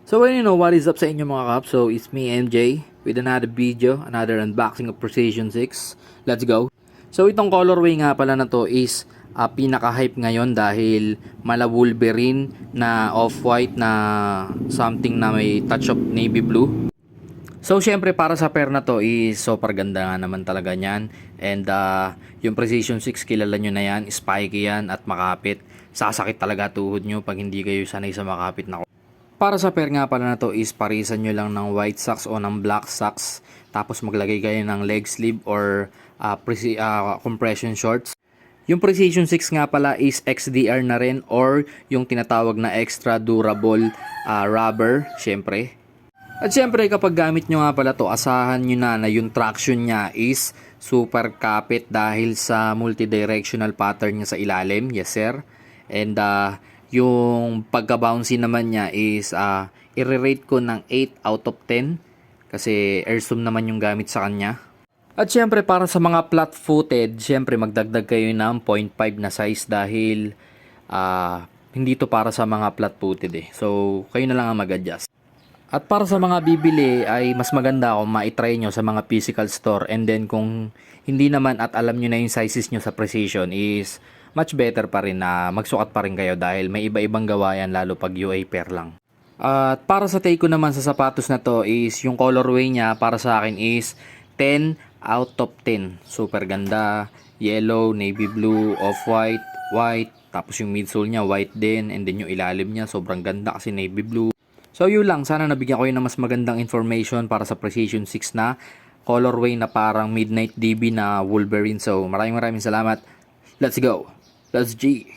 So what is up sa inyo mga kap? So it's me MJ with another video, another unboxing of Precision 6. Let's go! So itong colorway nga pala na to is pinaka-hype ngayon dahil mala Wolverine na off-white na something na may touch of navy blue. So syempre para sa pair na to is super ganda nga naman talaga niyan. And yung Precision 6 kilala nyo na yan, spiky yan at makapit. Sasakit talaga tuhod nyo pag hindi kayo sanay sa makapit na. Para sa pair nga pala na to is parisan nyo lang ng white socks o ng black socks. Tapos maglagay kayo ng leg sleeve or compression shorts. Yung Precision 6 nga pala is XDR na rin or yung tinatawag na extra durable rubber, syempre. At syempre kapag gamit nyo nga pala to, asahan nyo na yung traction nya is super kapit dahil sa multidirectional pattern nya sa ilalim. Yes sir. And yung pagka-bouncy naman niya is i-rate ko ng 8 out of 10 kasi airzoom naman yung gamit sa kanya. At syempre para sa mga flat-footed, syempre magdagdag kayo ng 0.5 na size dahil hindi to para sa mga flat-footed eh. So kayo na lang ang mag-adjust. At para sa mga bibili ay mas maganda kung ma-try nyo sa mga physical store, and then kung hindi naman at alam nyo na yung sizes nyo sa Precision is much better pa rin na magsukat pa rin kayo dahil may iba-ibang gawa yan lalo pag UA pair lang. At para sa take ko naman sa sapatos na to is yung colorway niya para sa akin is 10 out of 10. Super ganda, yellow, navy blue, off-white, white, tapos yung midsole niya white din, and then yung ilalim niya sobrang ganda kasi navy blue. So yun lang, sana nabigyan ko yun ng mas magandang information para sa Precision 6 na colorway na parang Midnight DB na Wolverine. So maraming salamat. Let's go! Let's G!